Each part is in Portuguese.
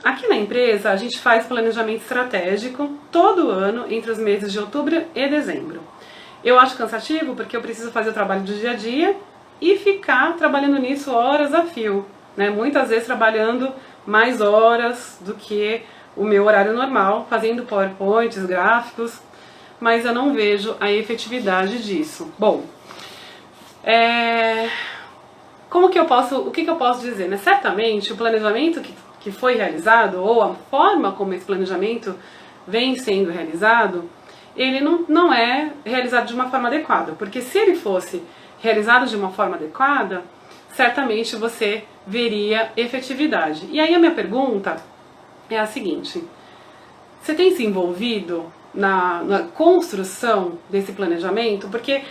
aqui na empresa a gente faz planejamento estratégico todo ano entre os meses de outubro e dezembro. Eu acho cansativo porque eu preciso fazer o trabalho do dia a dia e ficar trabalhando nisso horas a fio, né? Muitas vezes trabalhando mais horas do que o meu horário normal, fazendo PowerPoints, gráficos, mas eu não vejo a efetividade disso. Bom, o que eu posso dizer, né? Certamente o planejamento que foi realizado, ou a forma como esse planejamento vem sendo realizado, ele não é realizado de uma forma adequada, porque se ele fosse realizado de uma forma adequada, certamente você veria efetividade. E aí a minha pergunta é a seguinte: você tem se envolvido na construção desse planejamento? Porque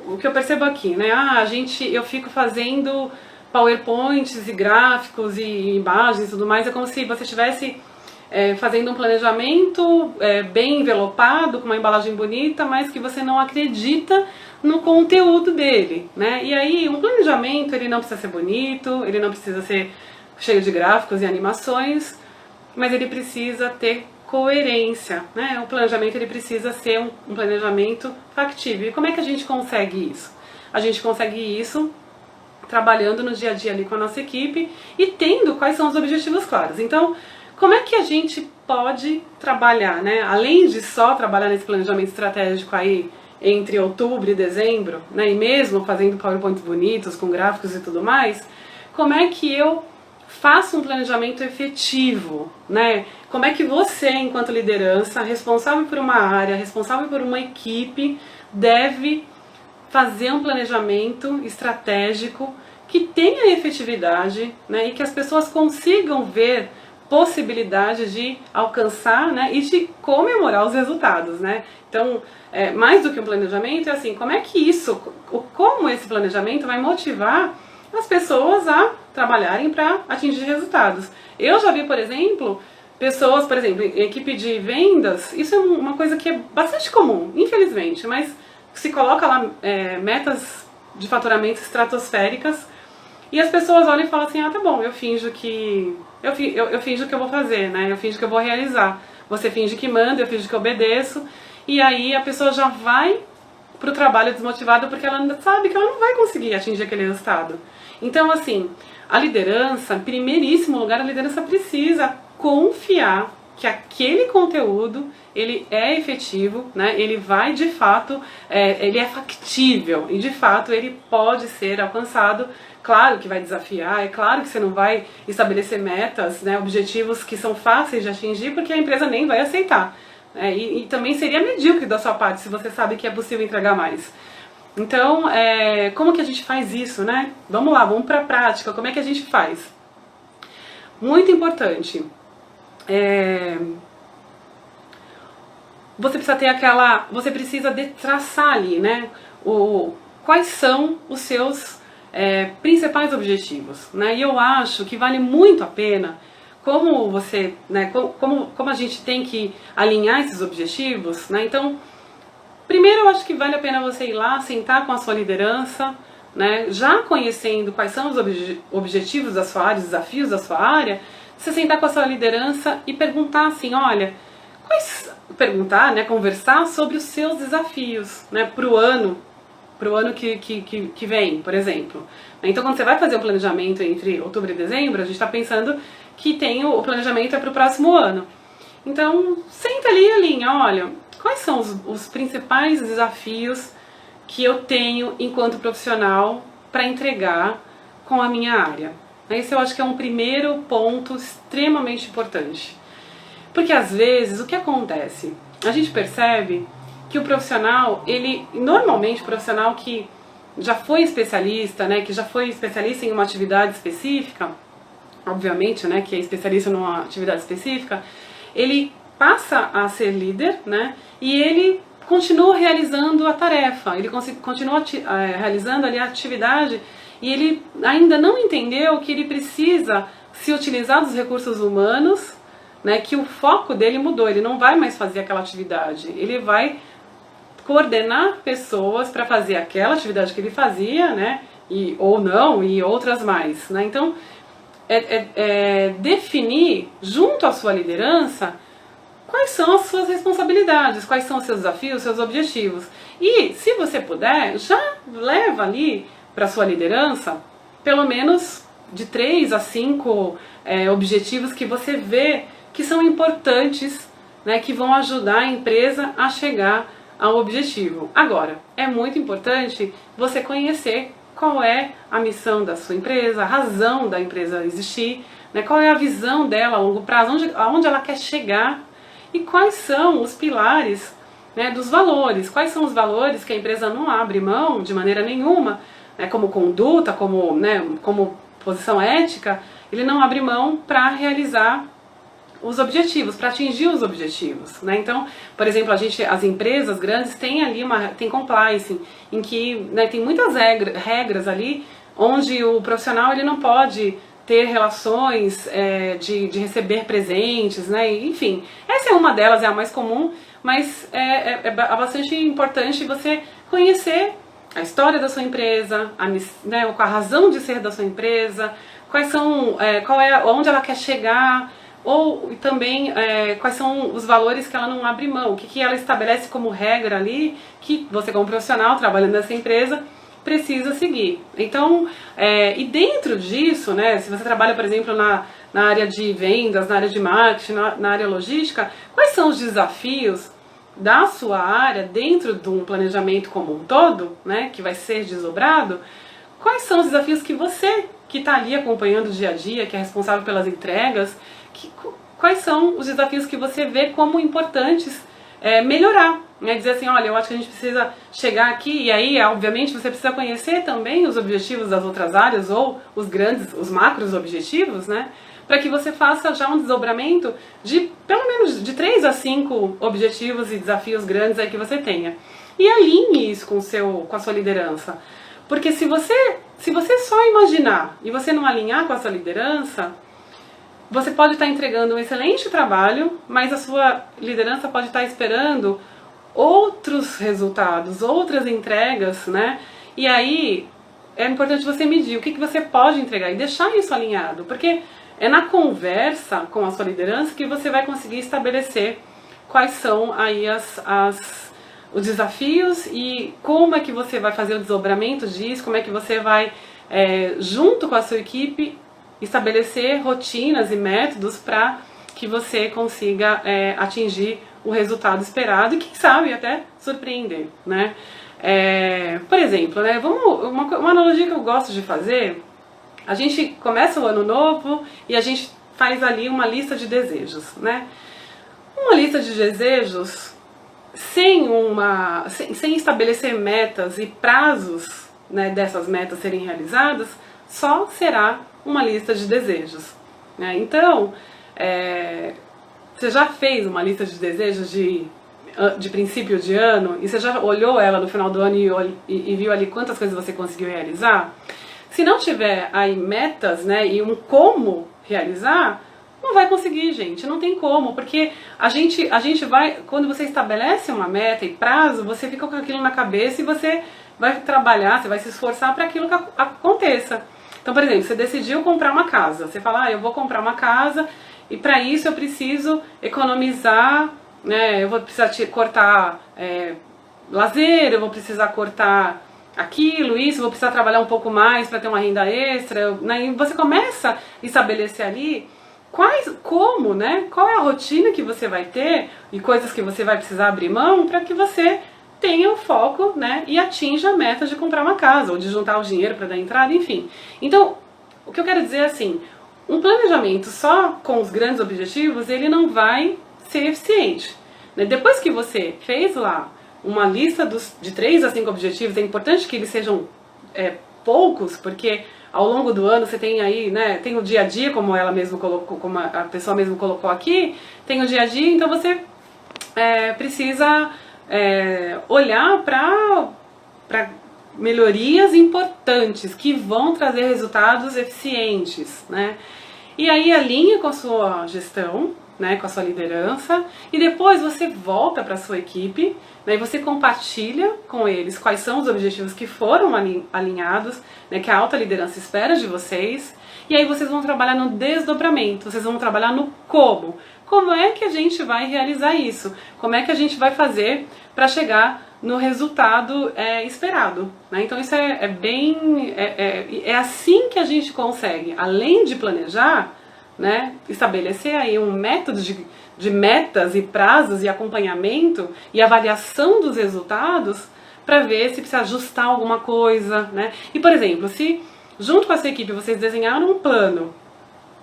o que eu percebo aqui, né? Eu fico fazendo PowerPoints e gráficos e imagens e tudo mais, é como se você estivesse fazendo um planejamento bem envelopado, com uma embalagem bonita, mas que você não acredita no conteúdo dele, né? E aí, um planejamento, ele não precisa ser bonito, ele não precisa ser cheio de gráficos e animações, mas ele precisa ter coerência, né? O planejamento, ele precisa ser um planejamento factível. E como é que a gente consegue isso? A gente consegue isso trabalhando no dia a dia ali com a nossa equipe e tendo quais são os objetivos claros. Então, como é que a gente pode trabalhar, né? Além de só trabalhar nesse planejamento estratégico aí entre outubro e dezembro, né? E mesmo fazendo PowerPoints bonitos, com gráficos e tudo mais, como é que eu faço um planejamento efetivo, né? Como é que você, enquanto liderança, responsável por uma área, responsável por uma equipe, deve fazer um planejamento estratégico que tenha efetividade, né? E que as pessoas consigam ver possibilidade de alcançar, né, e de comemorar os resultados, né? Então, mais do que um planejamento, é assim, como esse planejamento vai motivar as pessoas a trabalharem para atingir resultados. Eu já vi, por exemplo, pessoas, por exemplo, em equipe de vendas, isso é uma coisa que é bastante comum, infelizmente, mas se coloca lá metas de faturamento estratosféricas e as pessoas olham e falam assim, tá bom, eu finjo que eu vou fazer, né? Eu finjo que eu vou realizar. Você finge que manda, eu finjo que eu obedeço. E aí a pessoa já vai pro trabalho desmotivada porque ela sabe que ela não vai conseguir atingir aquele resultado. Então, assim, a liderança, em primeiríssimo lugar, a liderança precisa confiar que aquele conteúdo, ele é efetivo, né? Ele vai de fato, ele é factível e de fato ele pode ser alcançado. Claro que vai desafiar, é claro que você não vai estabelecer metas, né, objetivos que são fáceis de atingir, porque a empresa nem vai aceitar. E também seria medíocre da sua parte se você sabe que é possível entregar mais. Então, como que a gente faz isso, né? Vamos lá, vamos para a prática, como é que a gente faz? Muito importante. Você precisa traçar ali, né, quais são os seus principais objetivos, né? E eu acho que vale muito a pena, como a gente tem que alinhar esses objetivos, né? Então, primeiro eu acho que vale a pena você ir lá, sentar com a sua liderança, né? Já conhecendo quais são os objetivos da sua área, os desafios da sua área, você sentar com a sua liderança e perguntar assim, olha, né, conversar sobre os seus desafios, né, pro ano que vem, por exemplo. Então, quando você vai fazer o planejamento entre outubro e dezembro, a gente está pensando que o planejamento é para o próximo ano. Então, senta ali e alinha, olha, quais são os principais desafios que eu tenho enquanto profissional para entregar com a minha área. Esse eu acho que é um primeiro ponto extremamente importante. Porque às vezes, o que acontece? A gente percebe que o profissional, normalmente o profissional que já foi especialista, né, que já foi especialista em uma atividade específica, obviamente, né, que é especialista numa atividade específica, ele passa a ser líder, né, e ele continua realizando a tarefa, ele continua realizando ali a atividade e ele ainda não entendeu que ele precisa se utilizar dos recursos humanos, né, que o foco dele mudou, ele não vai mais fazer aquela atividade, ele vai coordenar pessoas para fazer aquela atividade que ele fazia, né, ou não, e outras mais, né? Então, definir junto à sua liderança quais são as suas responsabilidades, quais são os seus desafios, seus objetivos. E, se você puder, já leva ali para a sua liderança, pelo menos de 3 a 5 objetivos que você vê que são importantes, né, que vão ajudar a empresa a chegar ao objetivo. Agora, é muito importante você conhecer qual é a missão da sua empresa, a razão da empresa existir, né, qual é a visão dela a longo prazo, aonde ela quer chegar e quais são os pilares, né, dos valores, quais são os valores que a empresa não abre mão de maneira nenhuma, né, como conduta, como posição ética, ele não abre mão para realizar os objetivos, para atingir os objetivos, né? Então, por exemplo, as empresas grandes têm ali tem compliance, em que, né, tem muitas regras ali, onde o profissional ele não pode ter relações de receber presentes, né? Enfim, essa é uma delas, é a mais comum, mas é bastante importante você conhecer a história da sua empresa, né, a razão de ser da sua empresa, onde ela quer chegar, ou também quais são os valores que ela não abre mão, o que ela estabelece como regra ali, que você como profissional trabalhando nessa empresa precisa seguir. Então, e dentro disso, né, se você trabalha, por exemplo, na área de vendas, na área de marketing, na área logística, quais são os desafios da sua área dentro de um planejamento como um todo, né, que vai ser desdobrado? Quais são os desafios que você, que está ali acompanhando o dia a dia, que é responsável pelas entregas, quais são os desafios que você vê como importantes melhorar? Né? Dizer assim, olha, eu acho que a gente precisa chegar aqui, e aí, obviamente, você precisa conhecer também os objetivos das outras áreas, ou os macros objetivos, né? Para que você faça já um desdobramento de pelo menos de 3 a 5 objetivos e desafios grandes aí que você tenha. E alinhe isso com a sua liderança. Porque se você só imaginar e você não alinhar com a sua liderança, você pode estar entregando um excelente trabalho, mas a sua liderança pode estar esperando outros resultados, outras entregas, né? E aí é importante você medir o que você pode entregar e deixar isso alinhado, porque é na conversa com a sua liderança que você vai conseguir estabelecer quais são aí os desafios e como é que você vai fazer o desdobramento disso, como é que você vai, junto com a sua equipe, estabelecer rotinas e métodos para que você consiga atingir o resultado esperado e, quem sabe, até surpreender, né? Por exemplo, né, uma analogia que eu gosto de fazer, a gente começa o ano novo e a gente faz ali uma lista de desejos, né? Uma lista de desejos sem estabelecer metas e prazos, né, dessas metas serem realizadas, só será uma lista de desejos, né? Então, você já fez uma lista de desejos de princípio de ano e você já olhou ela no final do ano e viu ali quantas coisas você conseguiu realizar? Se não tiver aí metas, né, e um como realizar, não vai conseguir, gente, não tem como, porque a gente vai, quando você estabelece uma meta e prazo, você fica com aquilo na cabeça e você vai trabalhar, você vai se esforçar para aquilo que aconteça. Então, por exemplo, você decidiu comprar uma casa, você fala, eu vou comprar uma casa e para isso eu preciso economizar, né, eu vou precisar cortar lazer, eu vou precisar cortar aquilo, isso, vou precisar trabalhar um pouco mais para ter uma renda extra, né? E você começa a estabelecer ali né? Qual é a rotina que você vai ter e coisas que você vai precisar abrir mão para que você tenha o foco, né? E atinja a meta de comprar uma casa ou de juntar o dinheiro para dar entrada, enfim. Então, o que eu quero dizer é assim, um planejamento só com os grandes objetivos, ele não vai ser eficiente, né? Depois que você fez lá uma lista de 3 a 5 objetivos, é importante que eles sejam poucos, porque ao longo do ano você tem aí, né, tem o dia a dia, como ela mesma colocou, como a pessoa mesmo colocou aqui, tem o dia a dia, então você precisa olhar para melhorias importantes que vão trazer resultados eficientes, né? E aí alinha com a sua gestão, né, com a sua liderança, e depois você volta para a sua equipe, né, e você compartilha com eles quais são os objetivos que foram alinhados, né, que a alta liderança espera de vocês, E aí vocês vão trabalhar no desdobramento, vocês vão trabalhar no como. Como é que a gente vai realizar isso? Como é que a gente vai fazer para chegar no resultado esperado, né? Então isso é assim que a gente consegue, além de planejar, né, estabelecer aí um método de metas e prazos e acompanhamento e avaliação dos resultados para ver se precisa ajustar alguma coisa, né? E por exemplo, se junto com essa equipe vocês desenharam um plano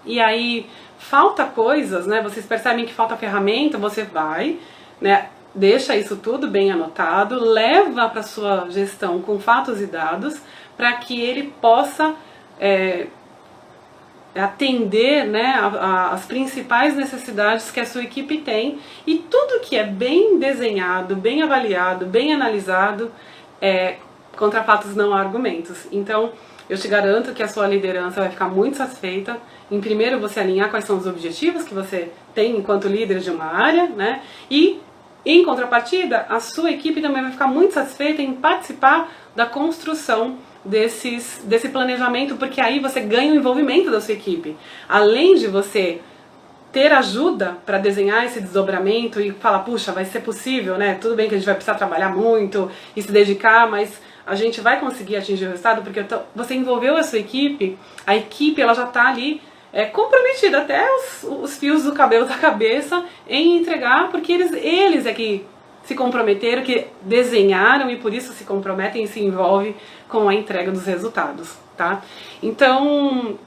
e aí falta coisas, né? Vocês percebem que falta ferramenta, você vai, né? Deixa isso tudo bem anotado, leva para sua gestão com fatos e dados para que ele possa atender, né, as principais necessidades que a sua equipe tem, e tudo que é bem desenhado, bem avaliado, bem analisado, contra fatos não há argumentos. Então eu te garanto que a sua liderança vai ficar muito satisfeita em primeiro você alinhar quais são os objetivos que você tem enquanto líder de uma área, né, e em contrapartida, a sua equipe também vai ficar muito satisfeita em participar da construção desse planejamento, porque aí você ganha o envolvimento da sua equipe. Além de você ter ajuda para desenhar esse desdobramento e falar, puxa, vai ser possível, né? Tudo bem que a gente vai precisar trabalhar muito e se dedicar, mas a gente vai conseguir atingir o resultado, porque você envolveu a sua equipe, a equipe ela já está ali comprometida até os fios do cabelo da cabeça em entregar, porque eles é que se comprometeram, que desenharam e por isso se comprometem e se envolvem com a entrega dos resultados, tá? Então,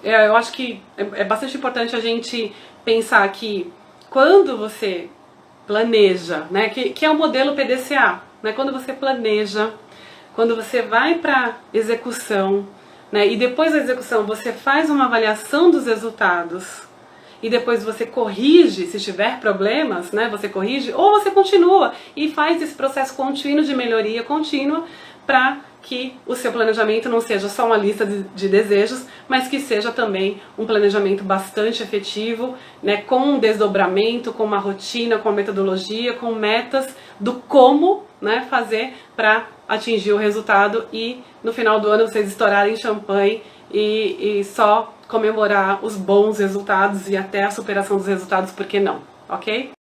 eu acho que é bastante importante a gente pensar que quando você planeja, né, que é o modelo PDCA, né, quando você planeja, quando você vai para execução, né, e depois da execução você faz uma avaliação dos resultados e depois você corrige, se tiver problemas, né, você corrige, ou você continua e faz esse processo contínuo de melhoria contínua para que o seu planejamento não seja só uma lista de desejos, mas que seja também um planejamento bastante efetivo, né, com um desdobramento, com uma rotina, com uma metodologia, com metas do como, né, fazer para atingir o resultado e no final do ano vocês estourarem champanhe e só comemorar os bons resultados e até a superação dos resultados, por que não? Ok?